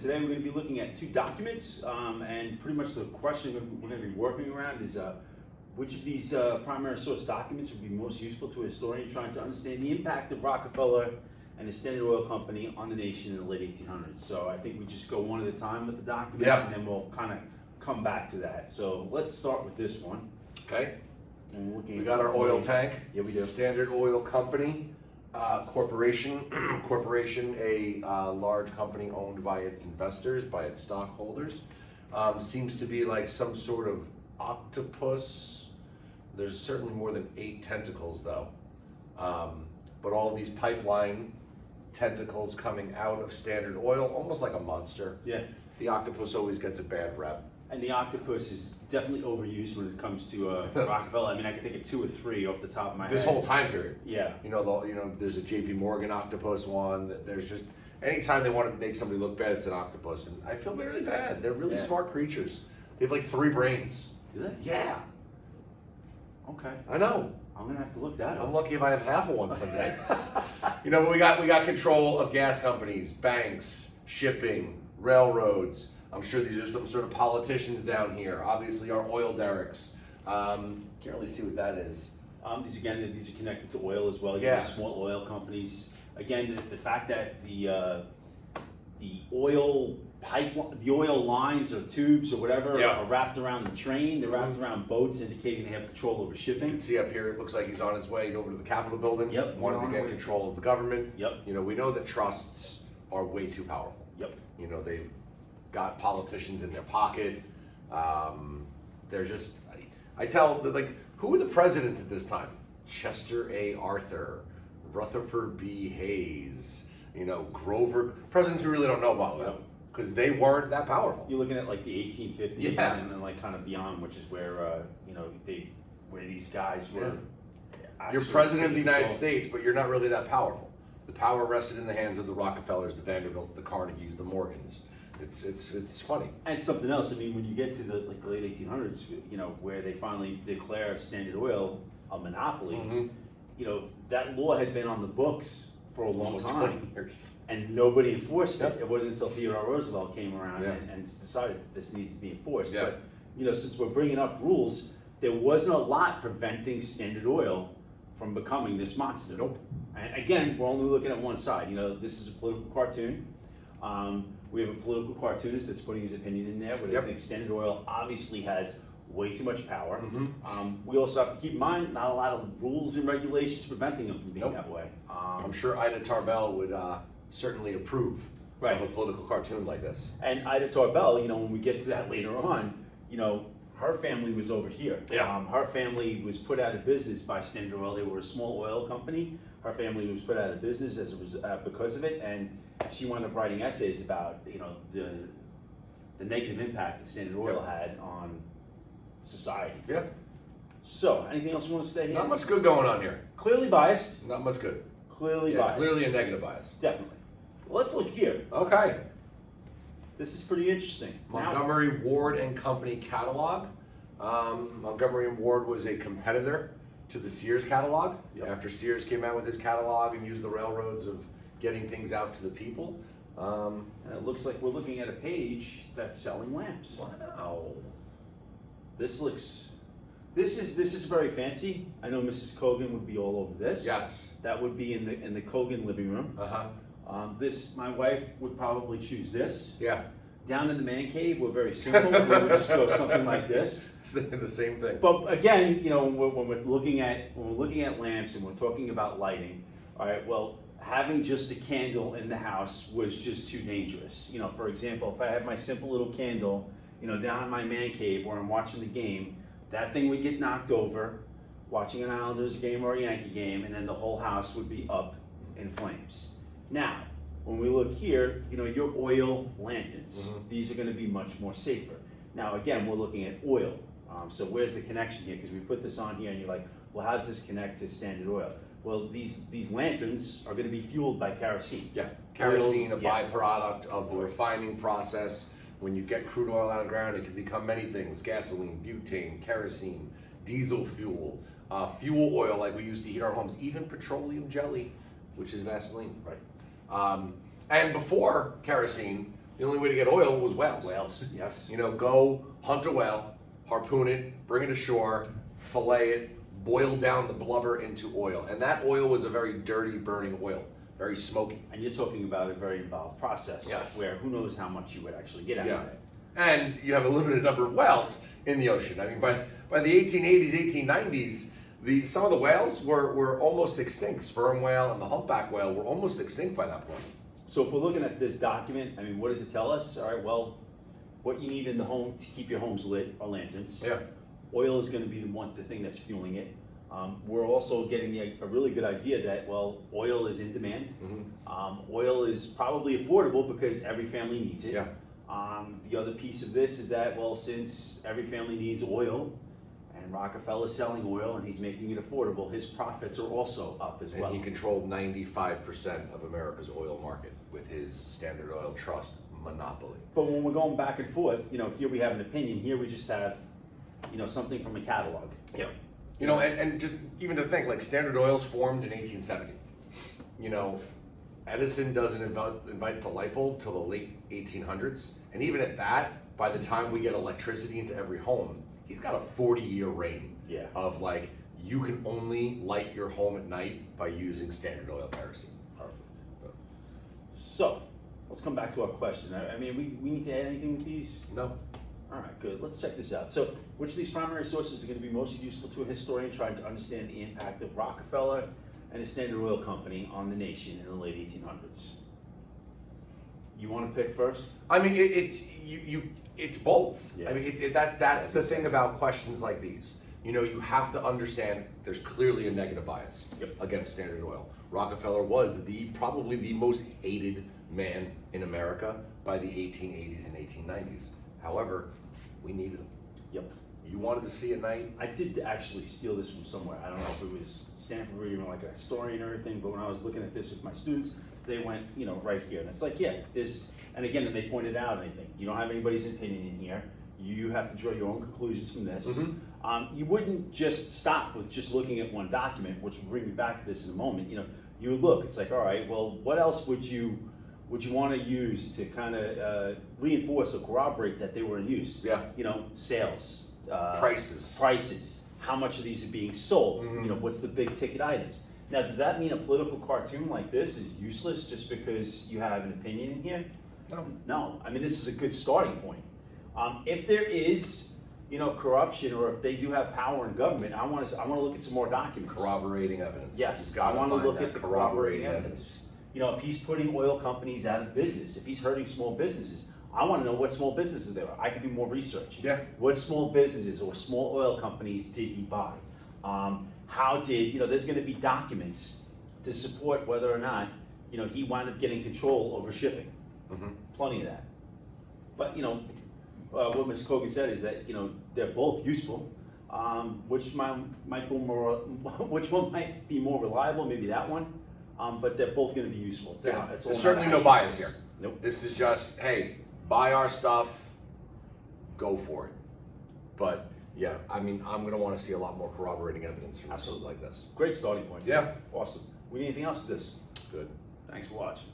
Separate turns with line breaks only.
today we're going to be looking at two documents, and pretty much the question we're going to be working around is which of these primary source documents would be most useful to a historian trying to understand the impact of Rockefeller and the Standard Oil Company on the nation in the late 1800s. So I think we just go one at a time with the documents, and then we'll kind of come back to that. So let's start with this one.
Okay.
And we're looking
We
at
got our oil tank.
Yeah, we do.
Standard Oil Company, corporation, a large company owned by its investors, by its stockholders. Seems to be like some sort of octopus. There's certainly more than 8 tentacles though. But all these pipeline tentacles coming out of Standard Oil, almost like a monster.
Yeah.
The octopus always gets a bad rep.
And the octopus is definitely overused when it comes to Rockefeller. I mean, I can think of 2 or 3 off the top of my head.
This whole time period.
Yeah.
There's a JP Morgan octopus one. There's just, anytime they want to make somebody look bad, it's an octopus. And I feel really bad. They're really smart creatures. They have like 3 brains.
Do they?
Yeah.
Okay.
I know.
I'm gonna have to look that up.
I'm lucky if I have half of one some days. But we got control of gas companies, banks, shipping, railroads. I'm sure these are some sort of politicians down here. Obviously, our oil derricks. Can't really see what that is.
These are connected to oil as well. You
Yeah.
have small oil companies. Again, the fact that the oil the oil lines or tubes or whatever are wrapped around the train. They're wrapped around boats, indicating they have control over
You
shipping.
can see up here, it looks like he's on his way over to the Capitol building.
Yep.
Wanted to get control of the government.
Yep.
We know that trusts are way too powerful.
Yep.
They've got politicians in their pocket. They're just, I tell, who were the presidents at this time? Chester A. Arthur, Rutherford B. Hayes, Grover, presidents we really don't know about them because they weren't that powerful.
You're looking at like the 1850s
Yeah.
and then like kind of beyond, which is where where these guys were.
You're president of the United States, but you're not really that powerful. The power rested in the hands of the Rockefellers, the Vanderbilts, the Carnegies, the Morgans. It's funny.
And something else. I mean, when you get to the late 1800s, where they finally declare Standard Oil a monopoly, that law had been on the books for a long
Almost
time,
20 years.
and nobody enforced it. It wasn't until Theodore Roosevelt came around
Yeah.
and decided that this needs to be enforced.
Yeah.
But since we're bringing up rules, there wasn't a lot preventing Standard Oil from becoming this monster.
Nope.
And again, we're only looking at one side. This is a political cartoon. We have a political cartoonist that's putting his opinion in there, where they think Standard Oil obviously has way too much power. We also have to keep in mind, not a lot of rules and regulations preventing them from being that way.
I'm sure Ida Tarbell would certainly approve of a political cartoon like this.
And Ida Tarbell, when we get to that later on, her family was over here.
Yeah.
Her family was put out of business by Standard Oil. They were a small oil company. Her family was put out of business because of it, and she wound up writing essays about the negative impact that Standard Oil had on society.
Yeah.
So, anything else you want to say here?
Not much good going on here.
Clearly biased.
Not much good.
Clearly biased.
Clearly a negative bias.
Definitely. Well, let's look here.
Okay.
This is pretty interesting.
Montgomery, Ward and Company catalog. Montgomery and Ward was a competitor to the Sears catalog.
Yep.
After Sears came out with his catalog and used the railroads of getting things out to the people.
And it looks like we're looking at a page that's selling lamps.
Wow.
This is very fancy. I know Mrs. Kogan would be all over this.
Yes.
That would be in the Kogan living room. My wife would probably choose this.
Yeah.
Down in the man cave, we're very simple. We would just go something like this.
The same thing.
But again, when we're looking at lamps and we're talking about lighting, all right. Well, having just a candle in the house was just too dangerous. For example, if I have my simple little candle, down in my man cave where I'm watching the game, that thing would get knocked over, watching an Islanders game or a Yankee game, and then the whole house would be up in flames. Now, when we look here, your oil lanterns, these are going to be much more safer. Now, again, we're looking at oil. So where's the connection here? Because we put this on here and you're like, well, how does this connect to Standard Oil? Well, these lanterns are going to be fueled by kerosene.
Yeah, kerosene, a byproduct of the refining process. When you get crude oil out of the ground, it can become many things: gasoline, butane, kerosene, diesel fuel, fuel oil like we used to heat our homes, even petroleum jelly, which is Vaseline.
Right.
And before kerosene, The only way to get oil was whales.
Whales, yes.
You know, go hunt a whale, harpoon it, bring it ashore, fillet it, boil down the blubber into oil. And that oil was a very dirty, burning oil, very smoky.
And you're talking about a very involved process,
Yes.
where who knows how much you would actually get out
Yeah.
of it.
And you have a limited number of whales in the ocean. I mean, by the 1880s, 1890s, some of the whales were almost extinct. Sperm whale and the humpback whale were almost extinct by that point.
So if we're looking at this document, I mean, what does it tell us? All right, well, what you need in the home to keep your homes lit are lanterns.
Yeah.
Oil is going to be the thing that's fueling it. We're also getting a really good idea that, well, oil is in demand. Oil is probably affordable because every family needs it.
Yeah.
The other piece of this is that, well, since every family needs oil, and Rockefeller's selling oil and he's making it affordable, his profits are also up as well.
And he controlled 95% of America's oil market with his Standard Oil Trust monopoly.
But when we're going back and forth, here we have an opinion, here we just have, something from a catalog.
Yeah. And just even to think, like Standard Oil's formed in 1870. Edison doesn't invent the light bulb till the late 1800s. And even at that, by the time we get electricity into every home, he's got a 40-year reign of like, you can only light your home at night by using Standard Oil kerosene.
Perfect. So, let's come back to our question. I mean, we need to add anything with these?
No.
All right, good. Let's check this out. So, which of these primary sources is going to be most useful to a historian trying to understand the impact of Rockefeller and the Standard Oil Company on the nation in the late 1800s? You want to pick first?
I mean, it's both.
Yeah.
I mean, that's the thing about questions like these. You have to understand there's clearly a negative bias against Standard Oil. Rockefeller was probably the most hated man in America by the 1880s and 1890s. However, we needed him.
Yep.
You wanted to see a night?
I did actually steal this from somewhere. I don't know if it was Stanford or even like a historian or anything, but when I was looking at this with my students, they went, right here. And it's like, and again, and they pointed out anything. You don't have anybody's opinion in here. You have to draw your own conclusions from this. You wouldn't just stop with just looking at one document, which will bring me back to this in a moment. You would look, it's like, all right, well, what else would you want to use to kind of reinforce or corroborate that they were in use?
Yeah.
Sales.
Prices.
How much of these are being sold? What's the big ticket items? Now, does that mean a political cartoon like this is useless just because you have an opinion in here?
No.
No. I mean, this is a good starting point. If there is, corruption, or if they do have power in government, I want to look at some more documents.
Corroborating evidence.
Yes, I want to look at the corroborating evidence. If he's putting oil companies out of business, if he's hurting small businesses, I want to know what small businesses there are. I could do more research.
Yeah.
What small businesses or small oil companies did he buy? How did, there's going to be documents to support whether or not, he wound up getting control over shipping. Plenty of that. But, what Mr. Kogan said is that, they're both useful. Which one might be more reliable? Maybe that one. But they're both going to be useful.
There's certainly no bias here.
Nope.
This is just, hey, buy our stuff, go for it. But yeah, I mean, I'm going to want to see a lot more corroborating evidence from something like this.
Great starting point.
Yeah.
Awesome. We need anything else with this?
Good.
Thanks for watching.